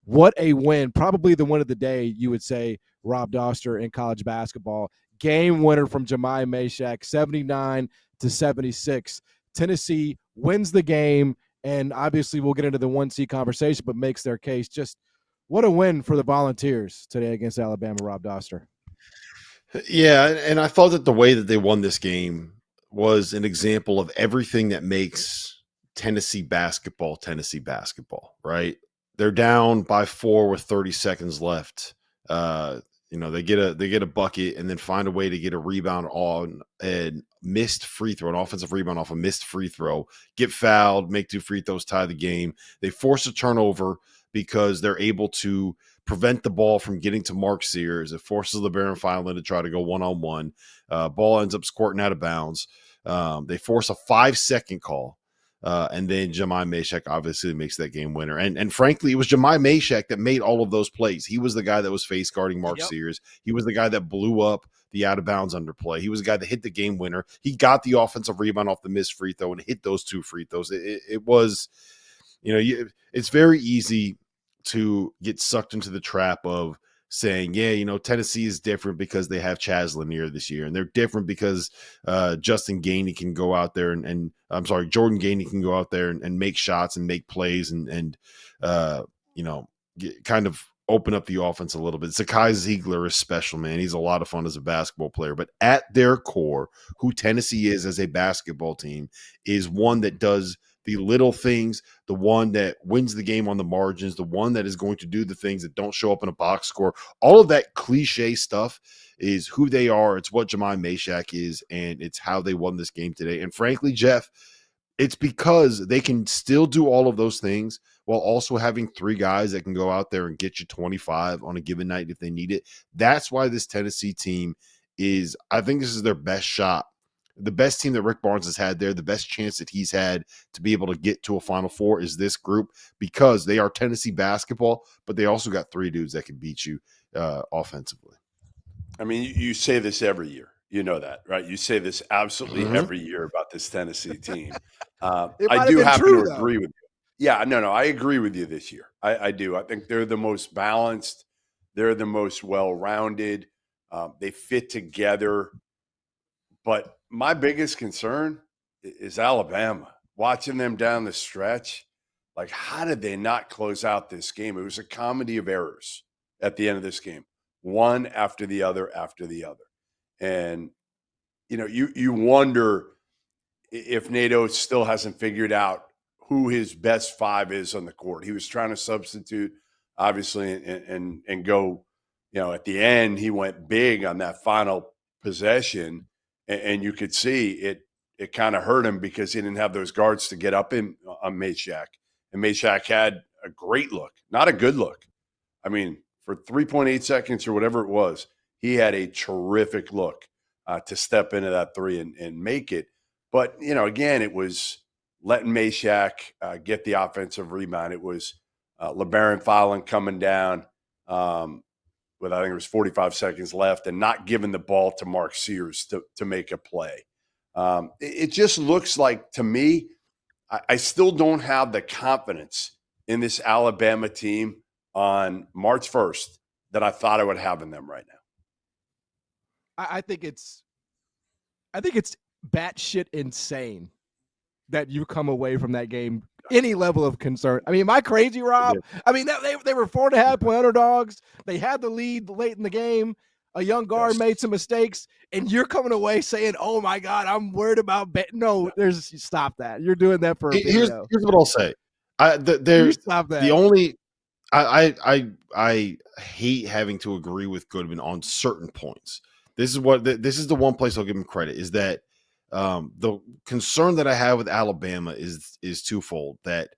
what a win. Probably the win of the day, you would say, Rob Doster in college basketball. Game winner from Jami Meshack, 79-76. Tennessee wins the game, and obviously we'll get into the 1C conversation, but makes their case. Just what a win for the Volunteers today against Alabama, Rob Doster. Yeah, and I thought that the way that they won this game was an example of everything that makes Tennessee basketball, right? They're down by 4 with 30 seconds left. They get a bucket and then find a way to get a rebound on a missed free throw, an offensive rebound off a missed free throw, get fouled, make 2 free throws, tie the game. They force a turnover because they're able to prevent the ball from getting to Mark Sears. It forces LeBaron Filan to try to go one-on-one. Ball ends up squirting out of bounds. They force a 5-second call. And then Jami Meshack obviously makes that game winner. And frankly, it was Jami Meshack that made all of those plays. He was the guy that was face guarding Mark Sears. He was the guy that blew up the out of bounds underplay. He was the guy that hit the game winner. He got the offensive rebound off the missed free throw and hit those 2 free throws. It was, it's very easy to get sucked into the trap of saying, Tennessee is different because they have Chaz Lanier this year, and they're different because Jordan Gainey can go out there and make shots and make plays and kind of open up the offense a little bit. Zakai Ziegler is special, man. He's a lot of fun as a basketball player, but at their core, who Tennessee is as a basketball team is one that does the little things, the one that wins the game on the margins, the one that is going to do the things that don't show up in a box score. All of that cliche stuff is who they are. It's what Jami Meshack is, and it's how they won this game today. And frankly, Jeff, it's because they can still do all of those things while also having 3 guys that can go out there and get you 25 on a given night if they need it. That's why this Tennessee team I think this is their best shot. The best team that Rick Barnes has had there, the best chance that he's had to be able to get to a Final Four is this group, because they are Tennessee basketball, but they also got 3 dudes that can beat you offensively. I mean, you say this every year. You know that, right? You say this absolutely every year about this Tennessee team. I do happen to agree with you. Yeah, no, I agree with you this year. I do. I think they're the most balanced. They're the most well-rounded. They fit together. But my biggest concern is Alabama. Watching them down the stretch, like, how did they not close out this game? It was a comedy of errors at the end of this game, one after the other after the other. And, you wonder if Nato still hasn't figured out who his best 5 is on the court. He was trying to substitute, obviously, and go, at the end, he went big on that final possession. And you could see it kind of hurt him because he didn't have those guards to get up on Meshack. And Meshack had a great look, not a good look. I mean, for 3.8 seconds or whatever it was, he had a terrific look to step into that 3 and make it. But, again, it was letting Meshack get the offensive rebound. It was LeBaron Filan coming down with, I think it was 45 seconds left, and not giving the ball to Mark Sears to make a play. It just looks like, to me, I still don't have the confidence in this Alabama team on March 1st that I thought I would have in them right now. I think it's batshit insane that you come away from that game any level of concern. I mean, am I crazy, Rob? I mean, they were 4.5-point underdogs. They had the lead late in the game. A young guard made some mistakes, and you're coming away saying, "Oh my God, I'm worried about bet." No, stop that. You're doing that for a video. Here's what I'll say. Stop that. The only I hate having to agree with Goodman on certain points. This is the one place I'll give him credit, is that the concern that I have with Alabama is twofold. That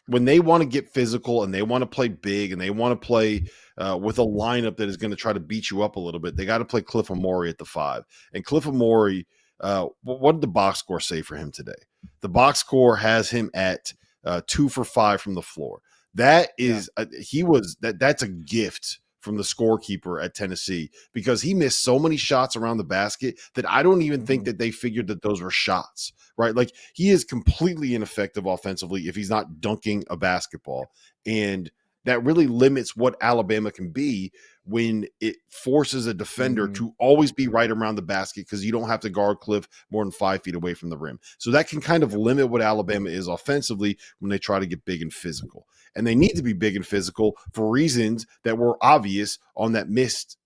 when they want to get physical and they want to play big and they want to play with a lineup that is going to try to beat you up a little bit, they got to play Cliff Omoruyi at the 5. And Cliff Omoruyi, what did the box score say for him today? The box score has him at 2 for 5 from the floor. That is that's a gift from the scorekeeper at Tennessee, because he missed so many shots around the basket that I don't even think that they figured that those were shots, right? Like, he is completely ineffective offensively if he's not dunking a basketball. And that really limits what Alabama can be when it forces a defender to always be right around the basket because you don't have to guard Cliff more than 5 feet away from the rim. So that can kind of limit what Alabama is offensively when they try to get big and physical. And they need to be big and physical for reasons that were obvious on that missed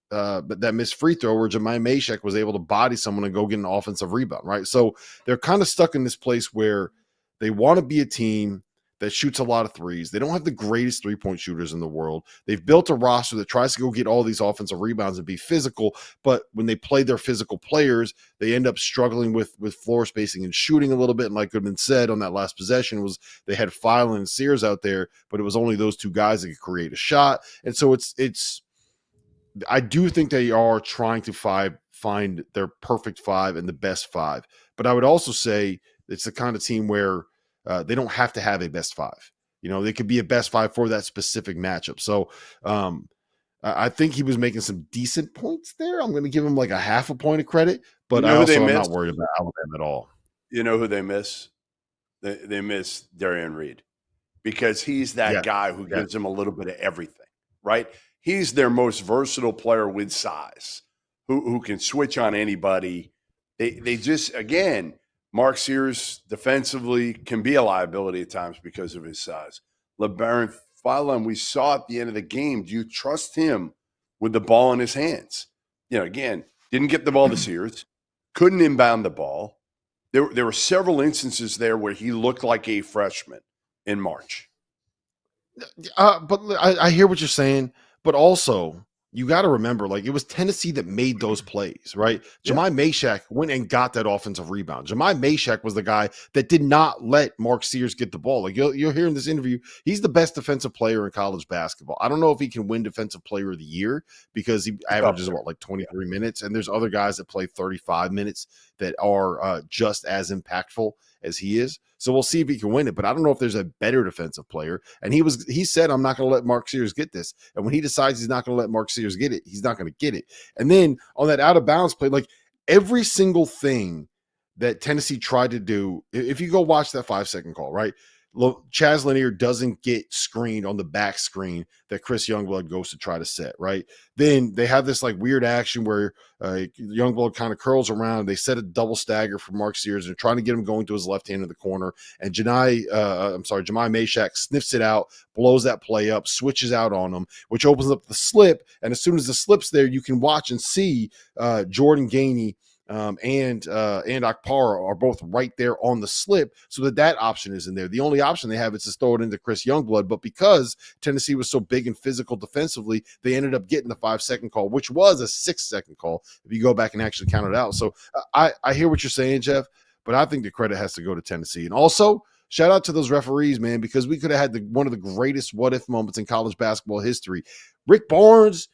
free throw where Jami Meshack was able to body someone and go get an offensive rebound, right? So they're kind of stuck in this place where they want to be a team that shoots a lot of threes. They don't have the greatest three-point shooters in the world. They've built a roster that tries to go get all these offensive rebounds and be physical, but when they play their physical players, they end up struggling with floor spacing and shooting a little bit. And like Goodman said on that last possession was they had Filan and Sears out there, but it was only those two guys that could create a shot. And so it's I do think they are trying to find their perfect 5 and the best 5. But I would also say it's the kind of team where they don't have to have a best 5. They could be a best 5 for that specific matchup. So I think he was making some decent points there. I'm going to give him like a half a point of credit, but I'm not worried about Alabama at all. You know who they miss? They miss Darian Reed because he's that guy who gives them a little bit of everything, right? He's their most versatile player with size who can switch on anybody. They just, again, Mark Sears defensively can be a liability at times because of his size. LeBaron Filan, we saw at the end of the game. Do you trust him with the ball in his hands? Again, didn't get the ball to Sears, couldn't inbound the ball. There were several instances there where he looked like a freshman in March. But I hear what you're saying, but also you got to remember, like, it was Tennessee that made those plays, right? Yeah. Jami Meshack went and got that offensive rebound. Jami Meshack was the guy that did not let Mark Sears get the ball. Like, you'll hear in this interview, he's the best defensive player in college basketball. I don't know if he can win Defensive Player of the Year because he averages, 23 minutes? And there's other guys that play 35 minutes that are just as impactful as he is. So we'll see if he can win it, but I don't know if there's a better defensive player. And he said, I'm not going to let Mark Sears get this. And when he decides he's not going to let Mark Sears get it, he's not going to get it. And then on that out of bounds play, like every single thing that Tennessee tried to do, if you go watch that 5-second call, right? Chaz Lanier doesn't get screened on the back screen that Chris Youngblood goes to try to set, right? Then they have this like weird action where Youngblood kind of curls around. They set a double stagger for Mark Sears and trying to get him going to his left hand in the corner. And Jami Meshack sniffs it out, blows that play up, switches out on him, which opens up the slip. And as soon as the slip's there, you can watch and see Jordan Gainey and Akpara are both right there on the slip so that option is in there. The only option they have is to throw it into Chris Youngblood, but because Tennessee was so big and physical defensively, they ended up getting the 5-second call, which was a 6-second call if you go back and actually count it out. So I hear what you're saying, Jeff, but I think the credit has to go to Tennessee. And also, shout out to those referees, man, because we could have had one of the greatest what-if moments in college basketball history. Rick Barnes,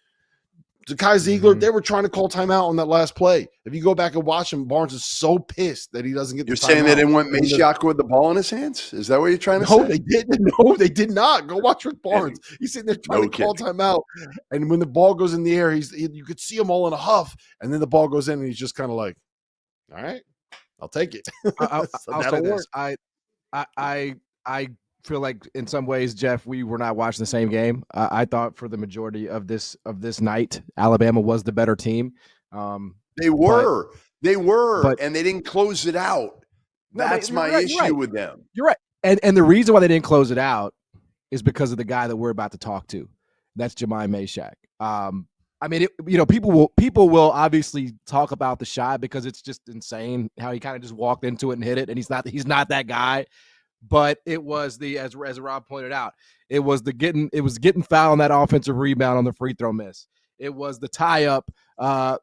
Kai Ziegler, they were trying to call timeout on that last play. If you go back and watch him, Barnes is so pissed that he doesn't get the timeout. You're saying they didn't want Meshack with the ball in his hands? Is that what you're trying to say? No, they didn't. No, they did not. Go watch Rick Barnes. He's sitting there trying to call timeout. And when the ball goes in the air, you could see him all in a huff. And then the ball goes in and he's just kind of like, all right, I'll take it. I'll say this. I feel like in some ways, Jeff, we were not watching the same game. I thought for the majority of this night, Alabama was the better team. They were, and they didn't close it out. That's my issue with them. You're right, and the reason why they didn't close it out is because of the guy that we're about to talk to. That's Jami Meshack. I mean, people will obviously talk about the shot because it's just insane how he kind of just walked into it and hit it, and he's not that guy. But it was as Rob pointed out, it was getting fouled on that offensive rebound on the free throw miss. It was the tie up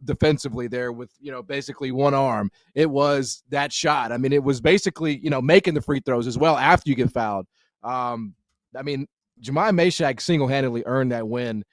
defensively there with basically one arm. It was that shot. I mean, it was basically making the free throws as well after you get fouled. I mean, Jami Meshack single-handedly earned that win